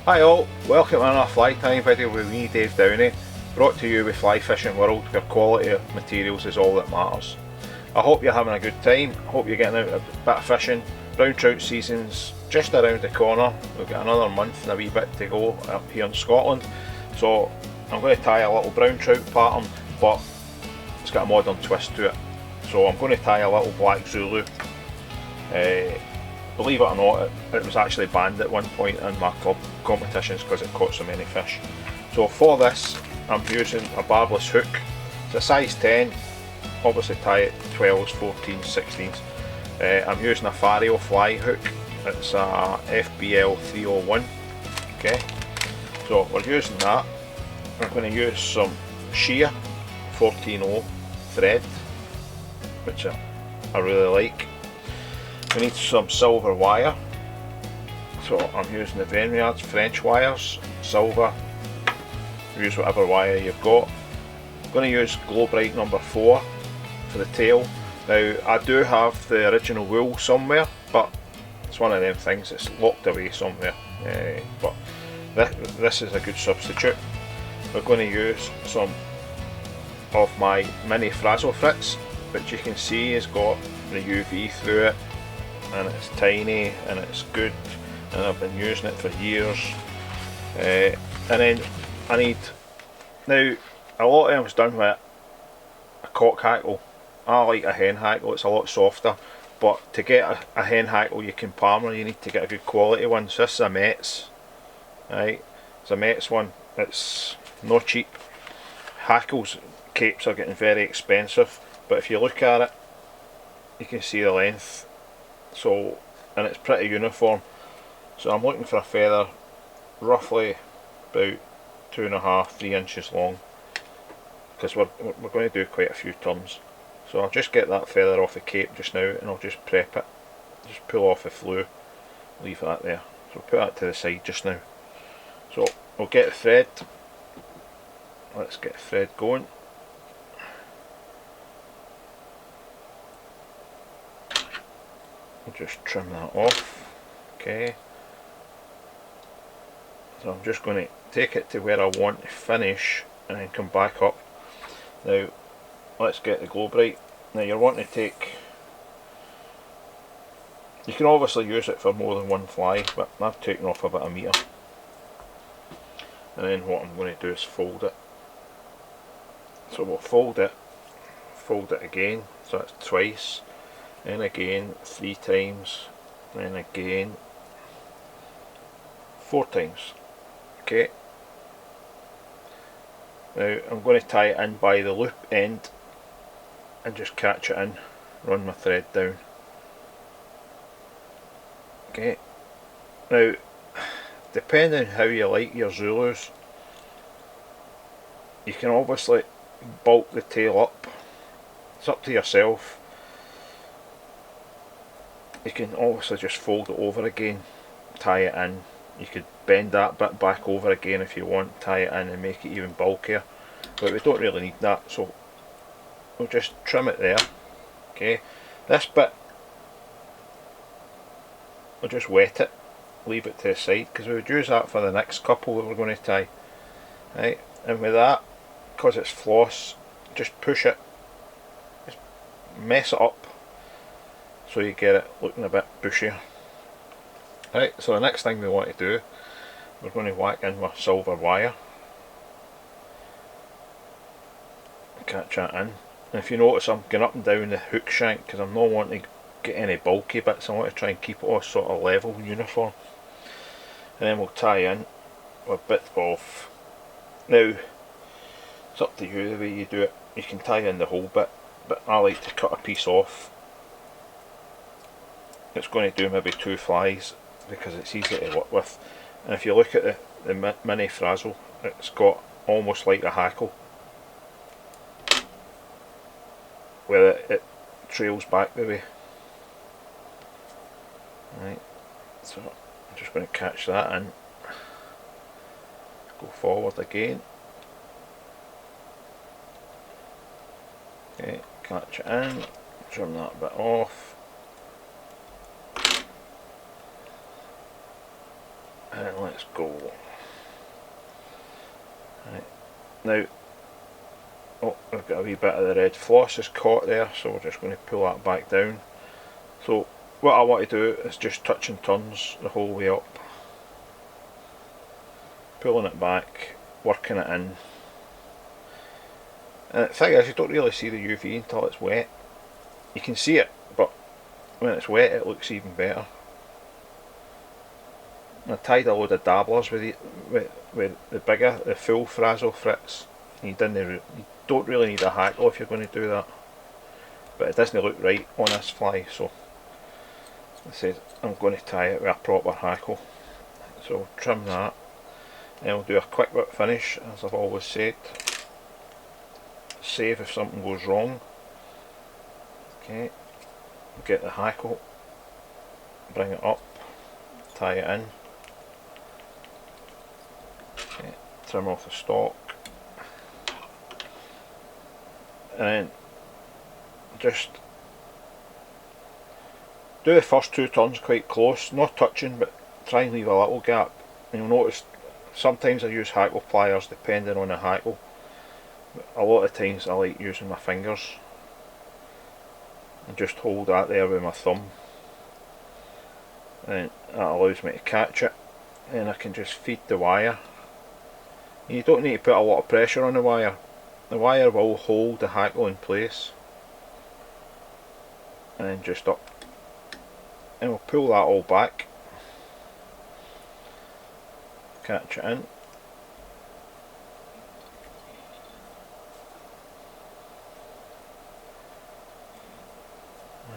Hi all, welcome to another fly time video with me, Dave Downey, brought to you with Fly Fishing World, where quality of materials is all that matters. I hope you're having a good time, I hope you're getting out a bit of fishing. Brown trout season's just around the corner, we've got another month and a wee bit to go up here in Scotland. So I'm going to tie a little brown trout pattern, but it's got a modern twist to it. So I'm going to tie a little black Zulu. Believe it or not, it was actually banned at one point in my club competitions because it caught so many fish. So for this, I'm using a barbless hook. It's a size 10, obviously tie it 12s, 14s, 16s. I'm using a Fario fly hook. It's a FBL 301. Okay, so we're using that. I'm going to use some sheer 14.0 thread, which I really like. We need some silver wire, so I'm using the Veniards French wires, silver. Use whatever wire you've got. I'm going to use Glo-Brite No. 4 for the tail. Now I do have the original wool somewhere, but it's one of them things, it's locked away somewhere, but this is a good substitute. We're going to use some of my mini Frazzle Fritz, which you can see has got the UV through it, and it's tiny and it's good, and I've been using it for years. And then I need, now a lot of them was done with a cock hackle. I like a hen hackle, it's a lot softer, but to get a hen hackle you can palmer, you need to get a good quality one. So this is a Metz, right? It's a Metz one, it's not cheap. Hackles, capes are getting very expensive, but if you look at it you can see the length. So, and it's pretty uniform. So I'm looking for a feather roughly about 2.5 to 3 inches long, because we're going to do quite a few turns. So I'll just get that feather off the cape just now, and I'll just prep it, just pull off the flue, leave that there. So put that to the side just now. So we'll get the thread. Let's get the thread going. Just trim that off. Okay, so I'm just going to take it to where I want to finish and then come back up. Now let's get the Glo-Brite. Now you're wanting to take, you can obviously use it for more than one fly, but I've taken off about 1 metre. And then what I'm going to do is fold it. So we'll fold it again, so that's twice, and again 3 times, and again 4 times. Okay, now I'm going to tie it in by the loop end and just catch it in, run my thread down. Okay, now depending how you like your Zulus, you can obviously bulk the tail up, it's up to yourself. You can obviously just fold it over again, tie it in. You could bend that bit back over again if you want, tie it in and make it even bulkier, but we don't really need that, so we'll just trim it there. Okay, this bit we'll just wet it, leave it to the side, because we would use that for the next couple that we're going to tie. Right, and with that, because it's floss, just push it, just mess it up so you get it looking a bit bushier. Right, so the next thing we want to do, we're going to whack in with silver wire, catch that in. And if you notice, I'm going up and down the hook shank because I'm not wanting to get any bulky bits. I want to try and keep it all sort of level and uniform. And then we'll tie in a bit of, now it's up to you the way you do it. You can tie in the whole bit, but I like to cut a piece off. It's going to do maybe 2 flies because it's easy to work with. And if you look at the mini Frazzle, it's got almost like a hackle, where it trails back the way. Right, so I'm just going to catch that in, go forward again. Okay, catch it in, trim that bit off. And let's go. Right. Now, oh, I've got a wee bit of the red floss is caught there, so we're just going to pull that back down. So what I want to do is just touch and turns the whole way up, pulling it back, working it in. And the thing is, you don't really see the UV until it's wet. You can see it, but when it's wet it looks even better. I tied a load of dabblers with the full Frazzle Fritz. You don't really need a hackle if you're going to do that, but it doesn't look right on this fly, so I said I'm going to tie it with a proper hackle. So trim that, and we'll do a quick whip finish, as I've always said. Save if something goes wrong. Okay, get the hackle, bring it up, tie it in. Okay, trim off the stalk, and then just do the first two turns quite close, not touching, but try and leave a little gap. And you'll notice sometimes I use hackle pliers depending on the hackle. A lot of times I like using my fingers and just hold that there with my thumb, and that allows me to catch it, and I can just feed the wire. You don't need to put a lot of pressure on the wire. The wire will hold the hackle in place, and then just up, and we'll pull that all back, catch it in.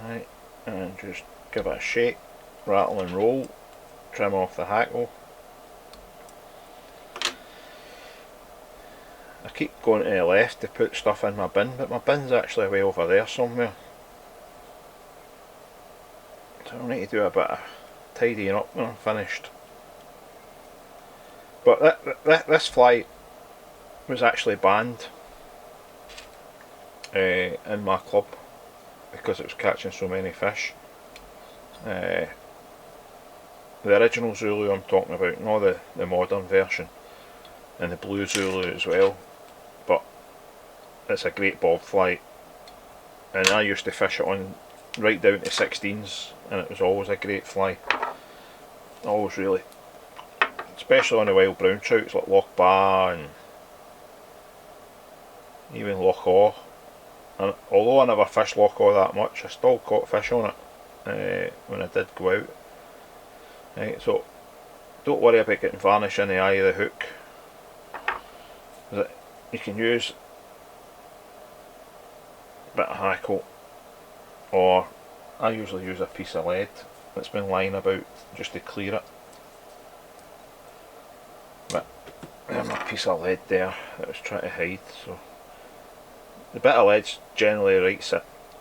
Right, and just give it a shake, rattle and roll, trim off the hackle. I keep going to the left to put stuff in my bin, but my bin's actually way over there somewhere. So I'll need to do a bit of tidying up when I'm finished. But this fly was actually banned in my club because it was catching so many fish. The original Zulu I'm talking about, not the modern version, and the blue Zulu as well. But it's a great bob fly, and I used to fish it on right down to 16s, and it was always a great fly. Always really, especially on the wild brown trouts like Loch Ba and even Loch Awe. And although I never fished Loch Awe that much, I still caught fish on it when I did go out. Right, so don't worry about getting varnish in the eye of the hook. You can use a bit of hackle, or I usually use a piece of lead that's been lying about just to clear it. But there's a piece of lead there that I was trying to hide. So the bit of lead's generally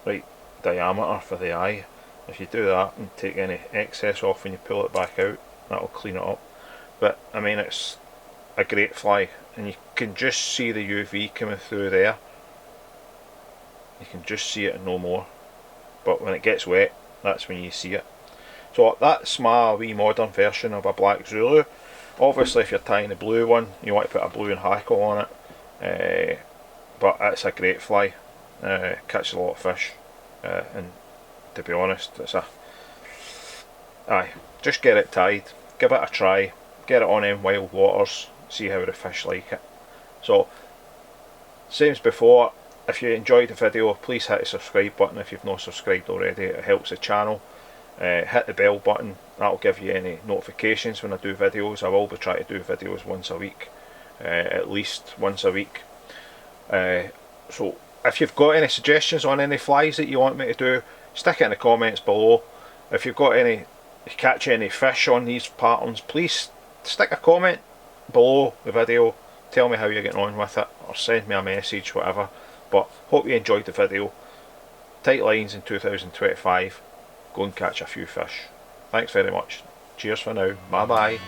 right diameter for the eye. If you do that and take any excess off when you pull it back out, that'll clean it up. But I mean, it's a great fly, and you can just see the UV coming through there. You can just see it and no more. But when it gets wet, that's when you see it. So that's my wee modern version of a black Zulu. Obviously if you're tying the blue one, you want to put a blue and hackle on it. But it's a great fly. Catches a lot of fish. And to be honest, it's just get it tied, give it a try, get it on them wild waters, see how the fish like it. So, same as before, if you enjoyed the video, please hit the subscribe button if you've not subscribed already. It helps the channel. Hit the bell button, that'll give you any notifications when I do videos. I will be trying to do videos once a week, at least once a week. So if you've got any suggestions on any flies that you want me to do, stick it in the comments below. If you've got any, if you catch any fish on these patterns, please stick a comment below the video, tell me how you're getting on with it, or send me a message, whatever. But hope you enjoyed the video. Tight lines in 2025. Go and catch a few fish. Thanks very much. Cheers for now. Bye bye.